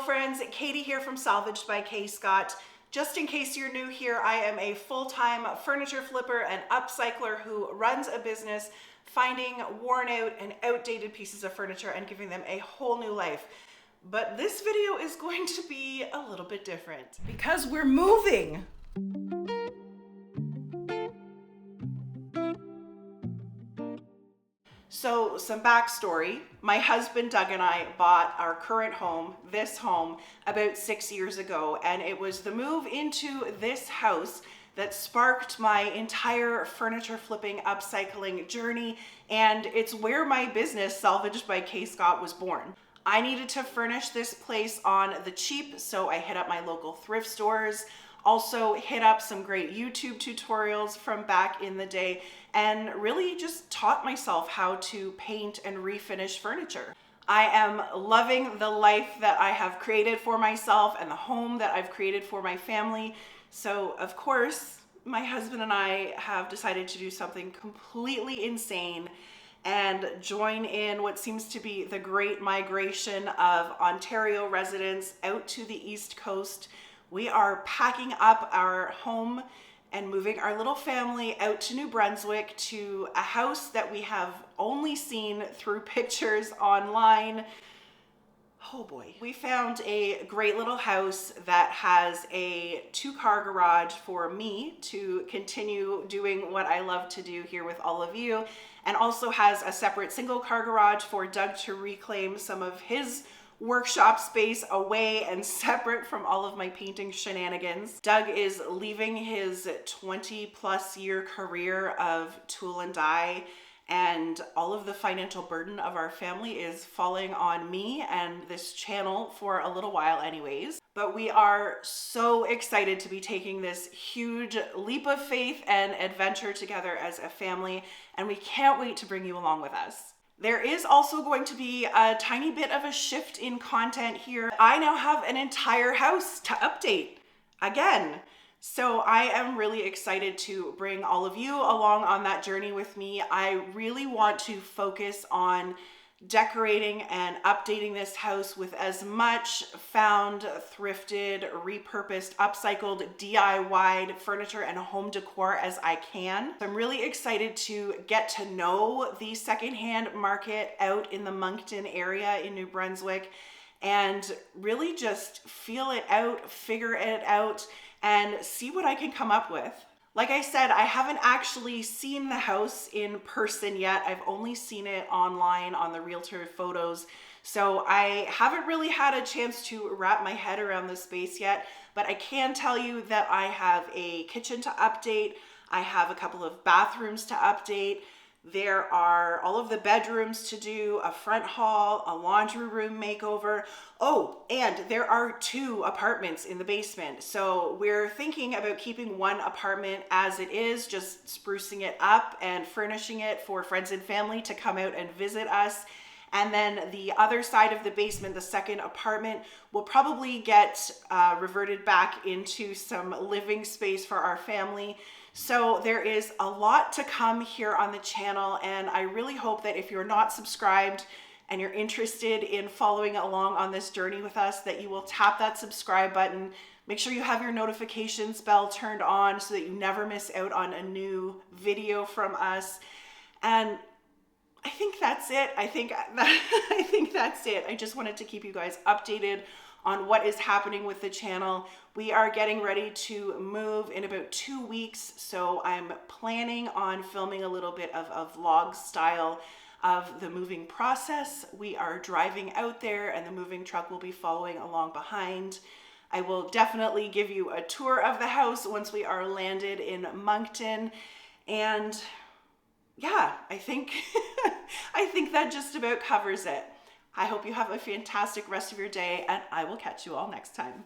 friends, Katie here from Salvaged by K. Scott. Just in case you're new here, I am a full-time furniture flipper and upcycler who runs a business finding worn out and outdated pieces of furniture and giving them a whole new life. But this video is going to be a little bit different because we're moving. So some backstory, my husband Doug and I bought our current home, this home, about 6 years ago, and it was the move into this house that sparked my entire furniture flipping upcycling journey, and it's where my business Salvaged by K. Scott was born. I needed to furnish this place on the cheap, so I hit up my local thrift stores, also hit up some great YouTube tutorials from back in the day, and really just taught myself how to paint and refinish furniture. I am loving the life that I have created for myself and the home that I've created for my family. So of course, my husband and I have decided to do something completely insane and join in what seems to be the great migration of Ontario residents out to the East Coast. We are packing up our home and moving our little family out to New Brunswick to a house that we have only seen through pictures online. Oh boy. We found a great little house that has a 2-car garage for me to continue doing what I love to do here with all of you, and also has a separate single-car garage for Doug to reclaim some of his workshop space away and separate from all of my painting shenanigans. Doug is leaving his 20+ year career of tool and die, and all of the financial burden of our family is falling on me and this channel for a little while anyways. But we are so excited to be taking this huge leap of faith and adventure together as a family, and we can't wait to bring you along with us. There is also going to be a tiny bit of a shift in content here. I now have an entire house to update again. So I am really excited to bring all of you along on that journey with me. I really want to focus on decorating and updating this house with as much found, thrifted, repurposed, upcycled, DIY'd furniture and home decor as I can. I'm really excited to get to know the secondhand market out in the Moncton area in New Brunswick and really just feel it out, figure it out, and see what I can come up with. Like I said, I haven't actually seen the house in person yet. I've only seen it online on the realtor photos. So I haven't really had a chance to wrap my head around the space yet, but I can tell you that I have a kitchen to update. I have a couple of bathrooms to update. There are all of the bedrooms to do, a front hall, a laundry room makeover. Oh, and there are 2 apartments in the basement. So we're thinking about keeping one apartment as it is, just sprucing it up and furnishing it for friends and family to come out and visit us. And then the other side of the basement, the second apartment, will probably get reverted back into some living space for our family. So there is a lot to come here on the channel, and I really hope that if you're not subscribed and you're interested in following along on this journey with us, that you will tap that subscribe button. Make sure you have your notifications bell turned on so that you never miss out on a new video from us. And I think that's it. I think that's it. I just wanted to keep you guys updated on what is happening with the channel. We are getting ready to move in about 2 weeks, so I'm planning on filming a little bit of a vlog style of the moving process. We are driving out there and the moving truck will be following along behind. I will definitely give you a tour of the house once we are landed in Moncton, and yeah, I think I think that just about covers it. I hope you have a fantastic rest of your day, and I will catch you all next time.